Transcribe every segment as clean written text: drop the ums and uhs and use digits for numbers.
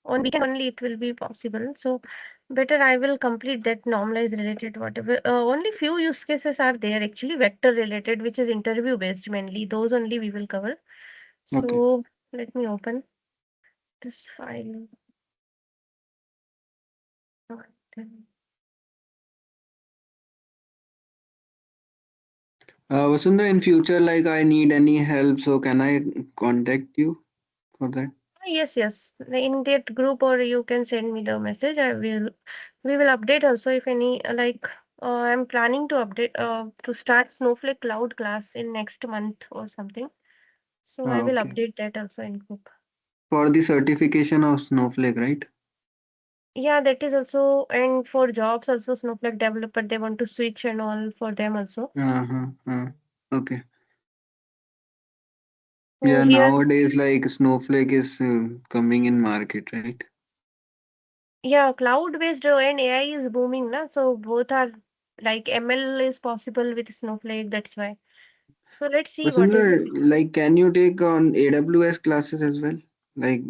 on weekend only it will be possible. So better I will complete that normalized related whatever. Only few use cases are there actually vector related, which is interview based mainly. Those only we will cover. Okay. So let me open this file. Vasundhara, in future, like I need any help, so can I contact you for that? Yes, yes. In that group, or you can send me the message. I will. We will update also if any. I'm planning to update. To start Snowflake Cloud class in next month or something. So I will Okay. update that also in group. For the certification of Snowflake, right? Yeah, that is also, and for jobs also Snowflake developer they want to switch and all for them also. Uh-huh. Okay. So Yeah, here, nowadays, like Snowflake is coming in market, right? yeah, cloud based and AI is booming, na. So both are like ML is possible with Snowflake. That's why. So let's see what is the. Vasundhara, like, can you take on AWS classes as well? Like,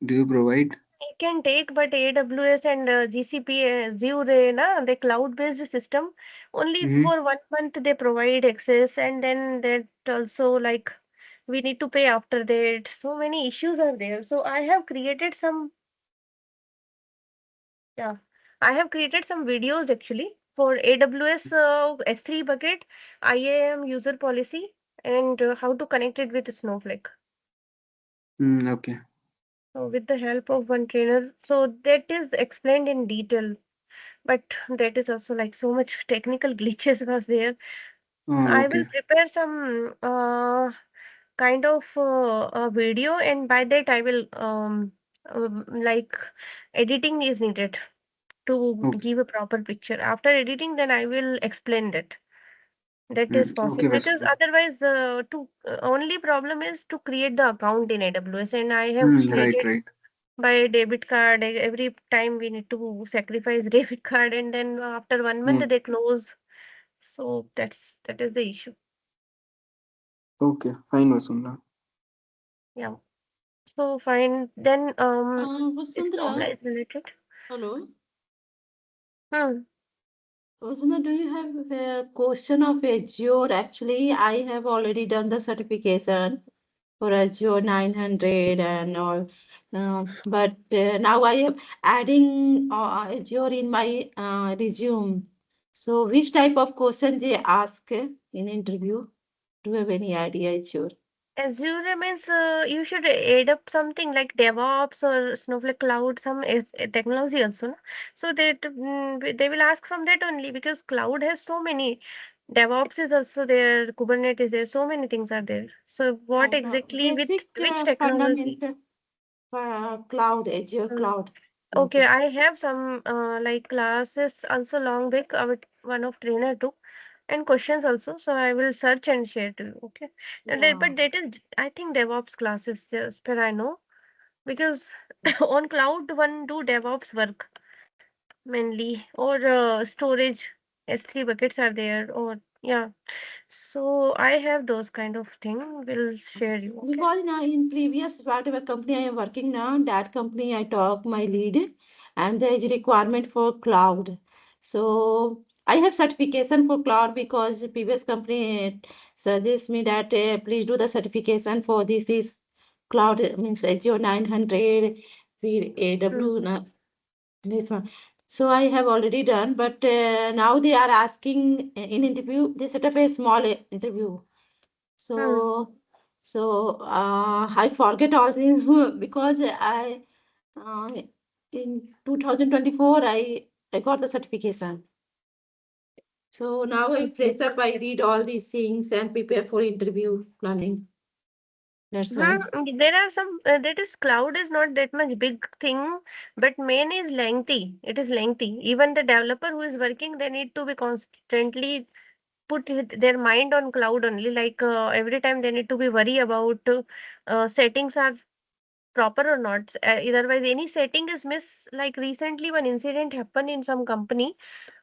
do you provide? I can take, but AWS and GCP, Azure, na, the cloud-based system, only Mm-hmm. for 1 month they provide access, and then that also like we need to pay after that. So many issues are there. So I have created some, yeah, I have created some videos actually for AWS S3 bucket, IAM user policy, and how to connect it with Snowflake. Okay. So with the help of one trainer, so that is explained in detail. But that is also like so much technical glitches was there. Oh, I will okay. prepare some kind of a video, and by that I will like editing is needed to Okay. give a proper picture. After editing, then I will explain that. That is Okay, possible because Vasundhara. otherwise, to only problem is to create the account in AWS, and I have Right, created right. by debit card. Every time we need to sacrifice debit card, and then after 1 month Hmm. they close. So that is the issue. Okay, fine, Vasundhara. Yeah. So fine. Then it's Vasundhara, normalized related. hello. Hmm. Vasundhara, do you have a question of Azure? Actually, I have already done the certification for Azure 900 and all. But now I am adding Azure in my resume. So, which type of question they ask in interview? Do you have any idea, Azure? Azure means you should add up something like DevOps or Snowflake Cloud, some technology also. No? So that they will ask from that only because cloud has so many. DevOps is also there, Kubernetes there, so many things are there. So what exactly with Basic which technology? fundamental cloud, Azure Hmm. cloud. Okay, Okay. I have some like classes also long back with one of trainer too, and questions also. So I will search and share to you. Okay, Yeah. but that is I think DevOps classes as per I know because on cloud one do DevOps work mainly or storage S3 buckets are there or yeah. So I have those kind of thing. Will share you. Okay. Because now in previous whatever company I am working now, that company I talk my lead and there is requirement for cloud. So I have certification for cloud because previous company suggests me that please do the certification for this cloud means Azure 900 with Hmm. AW this one. So I have already done, but now they are asking in interview, they set up a small interview. Hmm. So I forget all things because uh, in 2024 I got the certification. So now I Okay. fresh up, I read all these things and prepare for interview planning. That's why. There are some that is cloud is not that much big thing, but main is lengthy. It is lengthy. Even the developer who is working, they need to be constantly put their mind on cloud only. Like every time they need to be worry about settings are proper or not. Otherwise, any setting is miss. Like recently, one incident happened in some company.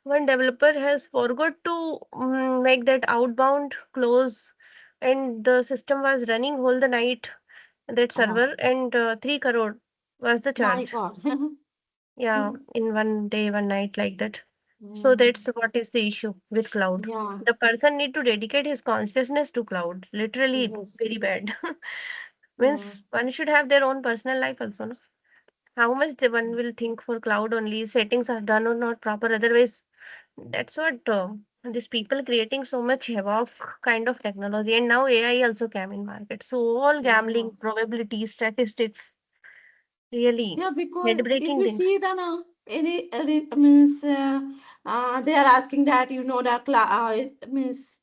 One developer has forgot to make that outbound close, and the system was running whole the night that Uh, server and 3 crore. was the My charge. God. Yeah, in one day, one night, like that. So Yeah. that's what is the issue with cloud. Yeah. The person need to dedicate his consciousness to cloud. Literally Yes. very bad. Yeah. Means one should have their own personal life also, no? How much the one will think for cloud only, settings are done or not proper. Otherwise, that's what these people creating so much havoc kind of technology. And now AI also came in market. So all Yeah. gambling, probabilities, statistics, really Yeah, because if head-breaking you things. see the now, it means they are asking that the cloud it means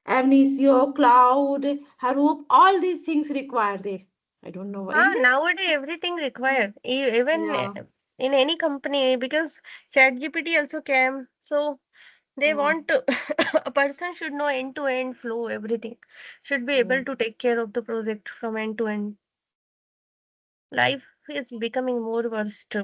amnesia, cloud, Hadoop, all these things require they. I don't know why. Nowadays everything required, even Yeah. in any company, because ChatGPT also came. So they Yeah. want to, a person should know end-to-end flow, everything. Should be able Yes. to take care of the project from end to end. Life is becoming more worst.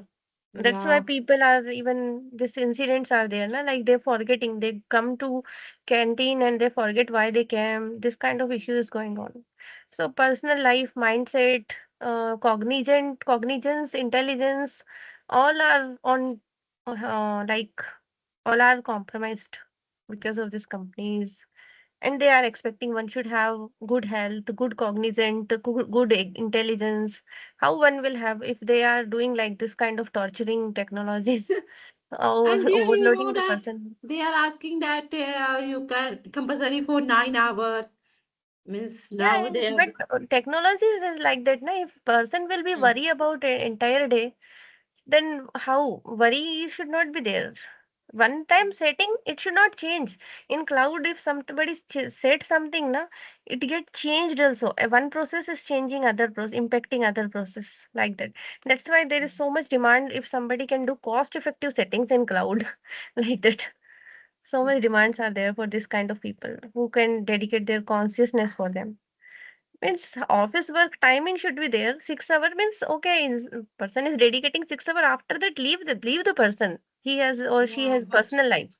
That's why Yeah. people are even these incidents are there, na? Like they're forgetting. They come to canteen and they forget why they came. This kind of issue is going on. So personal life, mindset, cognizance, intelligence, all are on, like all are compromised because of these companies, and they are expecting one should have good health, good cognizant, good intelligence. How one will have if they are doing like this kind of torturing technologies or And there overloading the that person? they are asking that you can compulsory for 9 hours means now Yeah, they are. but technology is like that. Na? If person will be Mm. worry about entire day, then how worry should not be there. One time setting, it should not change. In cloud, if somebody set something, na, it get changed also. One process is changing other process, impacting other process, like that. That's why there is so much demand if somebody can do cost effective settings in cloud, like that. So many demands are there for this kind of people who can dedicate their consciousness for them. Means office work timing should be there. 6 hour means okay. Person is dedicating 6 hour. After that, leave the person. He has or she Yeah, has personal life,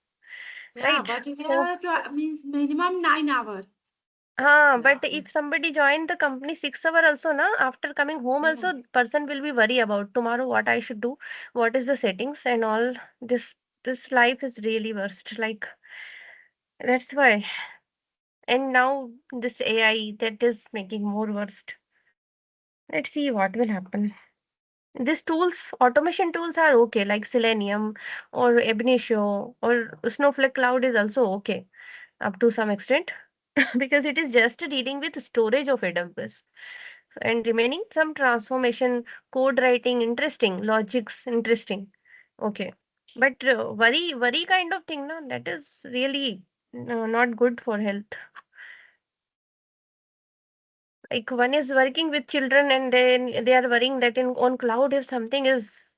right? but So, here means minimum 9 hours. but Yeah. if somebody joined the company 6 hour also, na, after coming home Yeah. also, person will be worry about tomorrow what I should do, what is the settings and all. This life is really worst. Like that's why. And now this AI that is making more worst. Let's see what will happen. These tools, automation tools are okay, like Selenium or Ab Initio or Snowflake Cloud is also okay up to some extent because it is just dealing with storage of AWS and remaining some transformation, code writing, interesting, logics, interesting. Okay. But worry kind of thing, no, that is really not good for health. Like one is working with children and then they are worrying that in on cloud if something is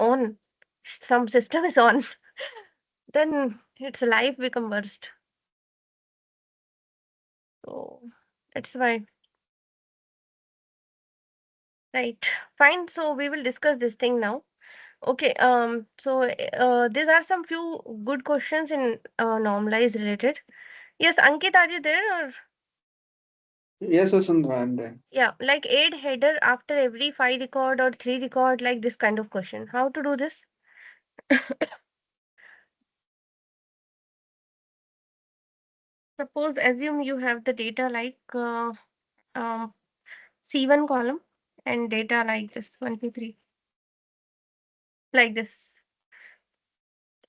on, some system is on, then its life become worst. So that's why, right? Fine. So we will discuss this thing now. Okay. So these are some few good questions in normalize related. Yes, Ankit, are you there? Or Yes, Vasundhara, I'm there. yeah, like add header after every 5 record or 3 record, like this kind of question. How to do this? Suppose assume you have the data like um, C1 column and data like this 1, 2, 3, like this.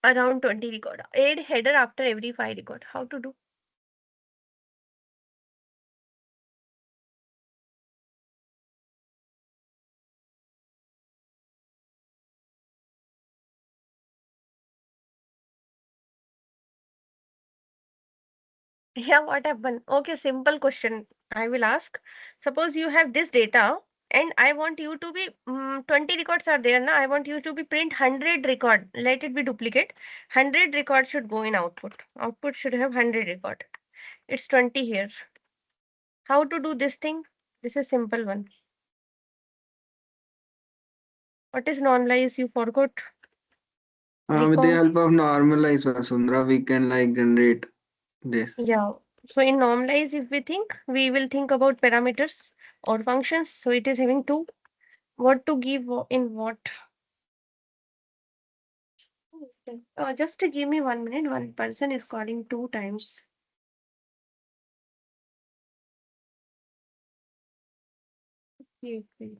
Around 20 record. Add header after every 5 record. How to do? Yeah, what happened? Okay, simple question I will ask. Suppose you have this data and I want you to be 20 records are there now. I want you to be print 100 record. Let it be duplicate. 100 record should go in output. Output should have 100 record. It's 20 here. How to do this thing? This is simple one. What is normalize? You forgot. With the Recall. help of normalize Vasundhara, we can like generate this. Yeah. So in normalize, if we think, we will think about parameters or functions. So it is having two. What to give in what? Just to give me 1 minute. One person is calling 2 times. Wait, wait.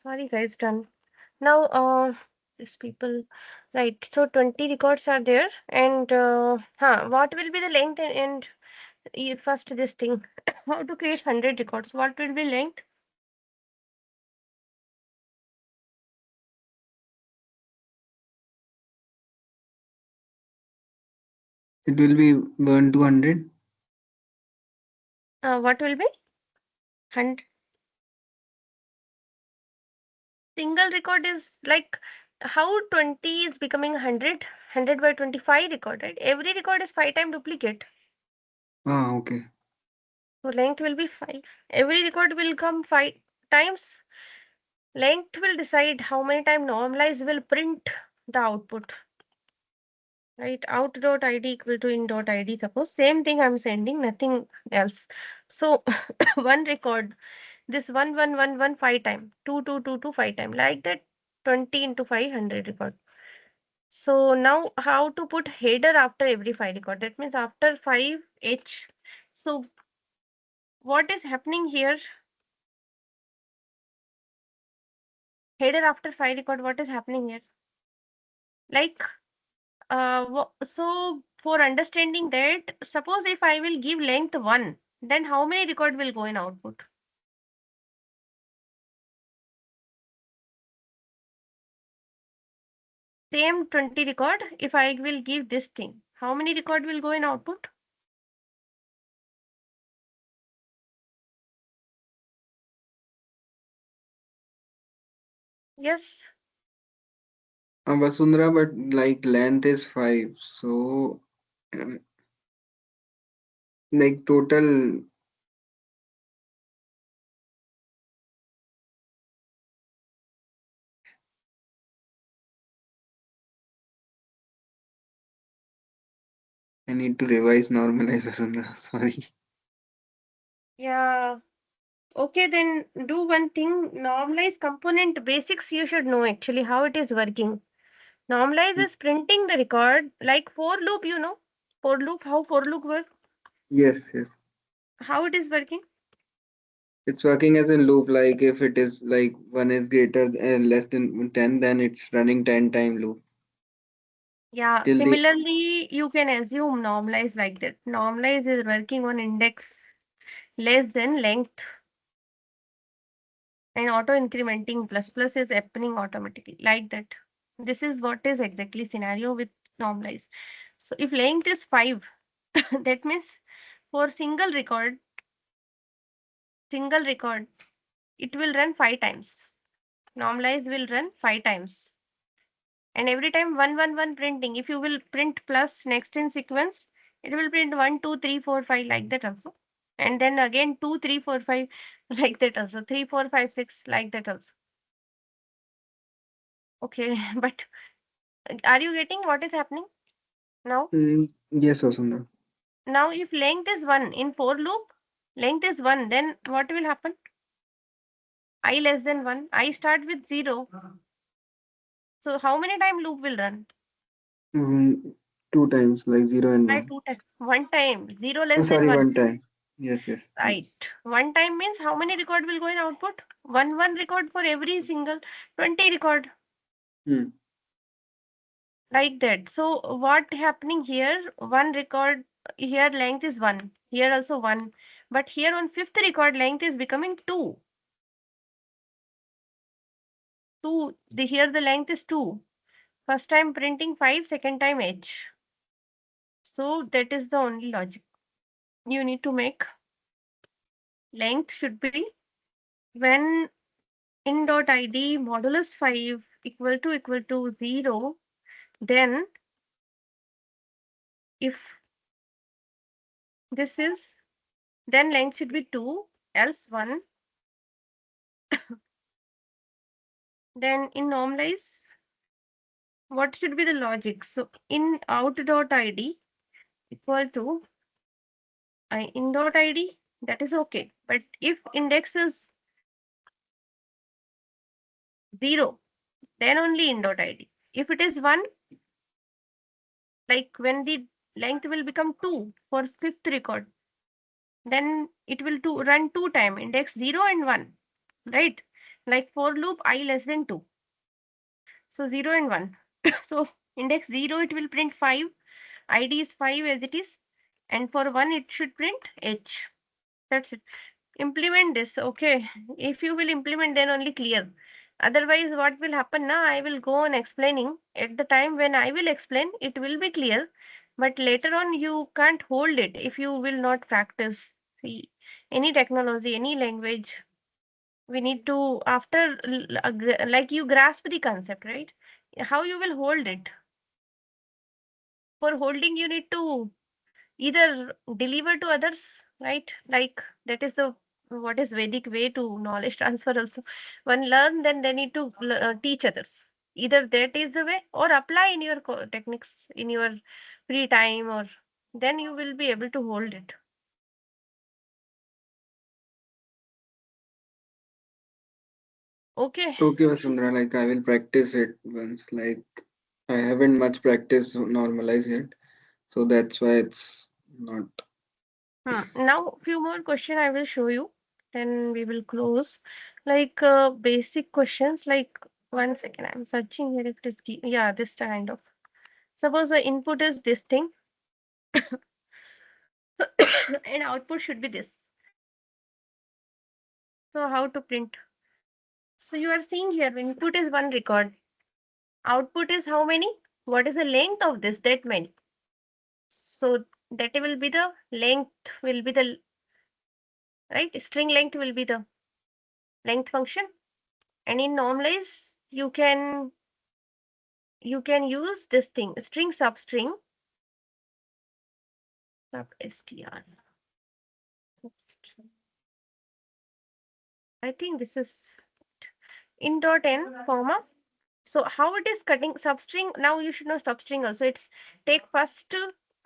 Sorry, guys, done. Now, these people, right? So 20 records are there, and what will be the length and first this thing? How to create 100 records? What will be length? It will be 1 to 100. What will be 100? Single record is like how 20 is becoming 100, 100 by 25 record, right? Every record is 5 times duplicate. Ah, okay. So length will be 5. Every record will come 5 times. Length will decide how many times normalize will print the output. Right? Out.id equal to in.id. Suppose same thing I'm sending, nothing else. So one record, this 1 1 1 1 5 times, 2 2 2 2 5 times, like that 20 into 500 record. So now how to put header after every 5 record? That means after 5 H. So What is happening here? Header after file record, what is happening here? Like, so for understanding that, suppose if I will give length 1, then how many record will go in output? Same 20 record, if I will give this thing, how many record will go in output? Yes. Vasundhara, but like length is 5, so um, like total I need to revise normalize Vasundhara. Sorry. Yeah. Okay, then do one thing. Normalize component basics you should know actually how it is working. Normalize is printing the record like for loop, you know. For loop, how for loop work? Yes, yes. How it is working? It's working as a loop. Like if it is like one is greater less than 10, then it's running 10 time loop Yeah, till the. similarly, you can assume normalize like that. Normalize is working on index less than length and auto incrementing plus plus is happening automatically like that. This is what is exactly scenario with normalize. So if length is 5, that means for single record, it will run 5 times. Normalize will run 5 times. And every time 111 printing, if you will print plus next in sequence, it will print 1 2 3 4 5 like that also, and then again 2 3 4 5 like that also, 3 4 5 6 like that also. Okay. But are you getting what is happening now? Yes, Vasundhara. Now if length is 1 in for loop, length is 1, then what will happen? I less than 1, I start with 0. So how many time loop will run? Mm, two times, like 0 and By 1. 2 times. One time, 0 Oh, less than sorry, 1. one time. Yes, yes. Right. One time means how many record will go in output? One record for every single 20 record Hmm. like that. So what happening here? One record here length is 1. Here also 1. But here on fifth record length is becoming 2. 2. Here the length is 2. First time printing 5, second time H. So that is the only logic you need to make. Length should be when in dot id modulus 5 equal to 0, then if this is, then length should be 2, else 1. Then in normalize, what should be the logic? So in out dot id equal to in dot id, that is okay. But if index is 0, then only in dot id. If it is 1, like when the length will become 2 for fifth record, then it will run 2 time index 0 and 1, right? Like for loop I less than 2. So 0 and 1. So index 0 it will print 5, id is 5 as it is, and for 1 it should print h. That's it. Implement this, okay? If you will implement, then only clear. Otherwise, what will happen now? I will go on explaining. At the time when I will explain, it will be clear. But later on, you can't hold it if you will not practice. See, any technology, any language, we need to, after, like you grasp the concept, right? How you will hold it? For holding, you need to either deliver to others, right? Like that is the what is Vedic way to knowledge transfer also. One learn, then they need to teach others. Either that is the way, or apply in your techniques in your free time, or then you will be able to hold it. Okay. Okay, Vasundhara, like I will practice it once. Like I haven't much practice normalize yet, so that's why it's not. Now, few more question I will show you. Then we will close. Like basic questions. Like 1 second, I'm searching here if it is. Yeah, this kind of. Suppose the input is this thing, and output should be this. So how to print? So you are seeing here, input is one record. Output is how many? What is the length of this? That many. So that will be the length. Will be the right string length will be the length function. And in normalize, you can use this thing string substring sub str. I think this is in dot n comma. So how it is cutting substring? Now you should know substring also. It's take first.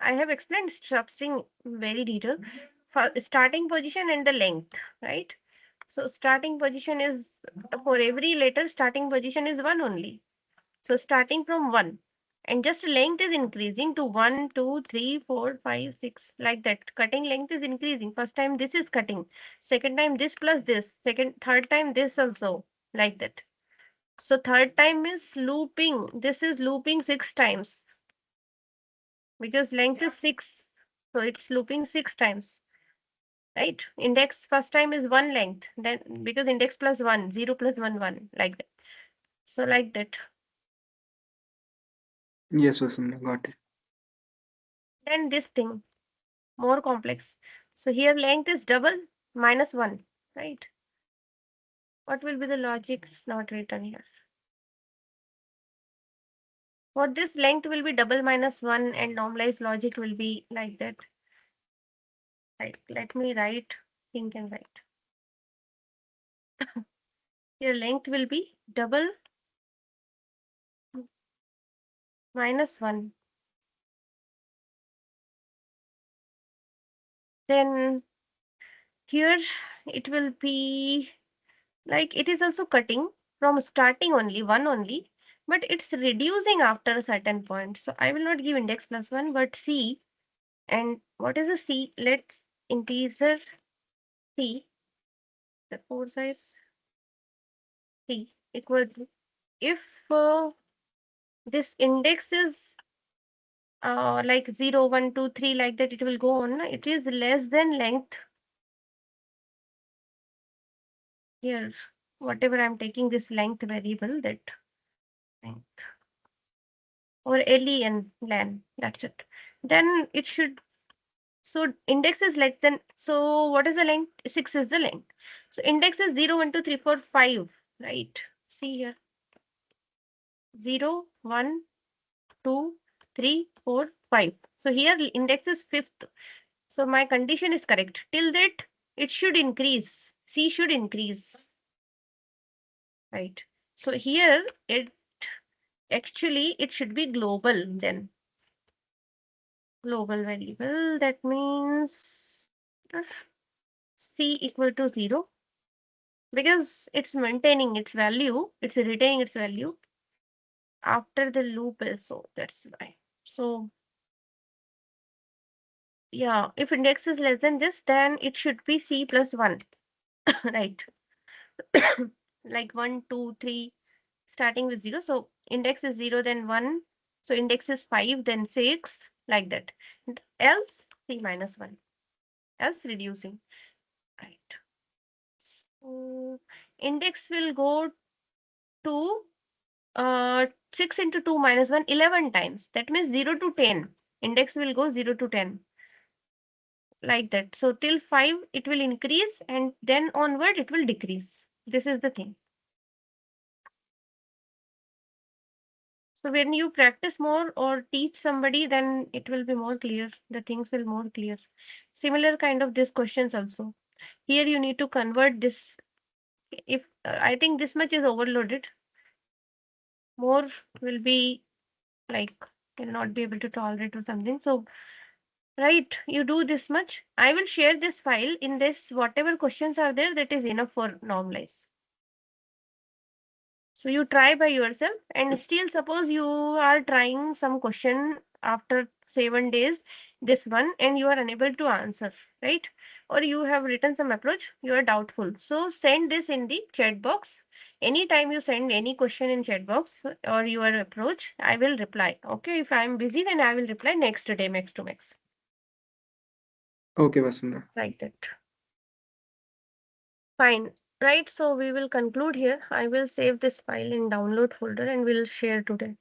I have explained substring very detailed. For starting position and the length, right? So starting position is for every letter. Starting position is one only. So starting from 1 and just length is increasing to 1, 2, 3, 4, 5, 6 like that. Cutting length is increasing. First time this is cutting. Second time this plus this. Third time this also like that. So third time is looping. This is looping 6 times because length is 6. So it's looping 6 times. Right? Index first time is 1 length. Then because index plus 1, 0 plus 1, 1 like that. So like that. Yes, Vasudha, got it. Then this thing. More complex. So here length is double minus 1, right? What will be the logic? It's not written here. For this length will be double minus 1 and normalized logic will be like that. Right. Let me write. Think and write. Here length will be double minus 1. Then here it will be like it is also cutting from starting only 1 only, but it's reducing after a certain point. So I will not give index plus 1, but C. And what is a C? Let's integer C, the pore size C equal to if this index is like 0, 1, 2, 3 like that, it will go on. It is less than length here. Whatever I'm taking this length variable, that length or len, that's it. Then it should. So index is less than, so what is the length? 6 is the length. So index is 0, 1, 2, 3, 4, 5, right? See here. 0, 1, 2, 3, 4, 5. So here index is 5th. So my condition is correct. Till that it should increase. C should increase. Right. So here it actually it should be global then. Global variable. That means C equal to 0 because it's maintaining its value. It's retaining its value after the loop is so that's why. So yeah, if index is less than this, then it should be C plus 1, right? Like 1, 2, 3, starting with 0. So index is 0, then 1. So index is 5, then 6, like that. And else C minus 1, else reducing, right? So index will go to 6 into 2 minus 1, 11 times. That means 0 to 10. Index will go 0 to 10. Like that. So till 5 it will increase and then onward it will decrease. This is the thing. So when you practice more or teach somebody, then it will be more clear. The things will more clear. Similar kind of these questions also. Here you need to convert this. If I think this much is overloaded, more will be like will not be able to tolerate or something. So right, you do this much. I will share this file. In this, whatever questions are there, that is enough for normalize. So you try by yourself, and still suppose you are trying some question after 7 days, this one and you are unable to answer, right? Or you have written some approach, you are doubtful. So send this in the chat box. Anytime you send any question in chat box or your approach, I will reply. Okay, if I am busy, then I will reply next day, max to max. Okay, Vasundhara. Like that. Fine. Right, so we will conclude here. I will save this file in download folder and we'll share today.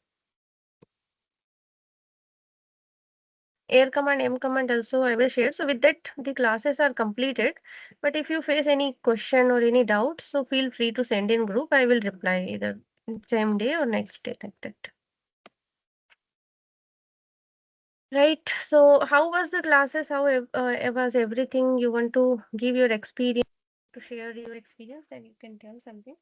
Air command, M command also I will share. So with that, the classes are completed. But if you face any question or any doubt, so feel free to send in group. I will reply either same day or next day like that. Right. So how was the classes? How was everything? You want to give your experience, to share your experience, then you can tell something.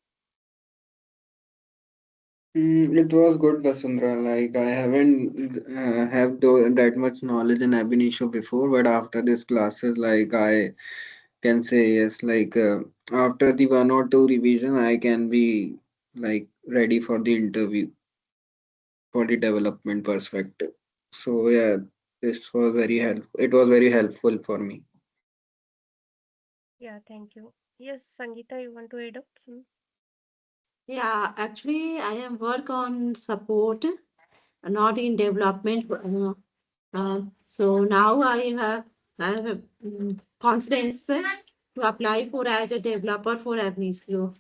It was good, Vasundhara. Like I haven't have that much knowledge in ab initio before, but after this classes, like I can say yes. Like after the one or two revision, I can be like ready for the interview for the development perspective. So yeah, this was very helpful. It was very helpful for me. Yeah, thank you. Yes, Sangeeta, you want to add up some? Yeah, actually, I am work on support, not in development. So now I have confidence to apply for as a developer for Abnisio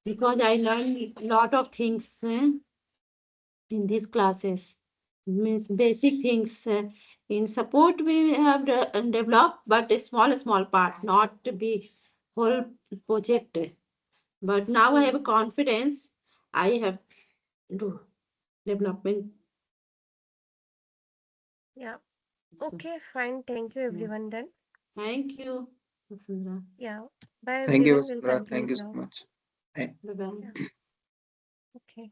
because I learned a lot of things in these classes. Means basic things. In support we have developed, but a small part, not to be whole project. But now I have a confidence. I have do development. Yeah. So, Okay, fine. Thank you yeah. everyone then. Thank you, Vasundhara. Yeah. Bye Thank you, everyone. We'll Vasundhara. Thank conclude you so now. much. Bye. Bye bye. Yeah. Okay.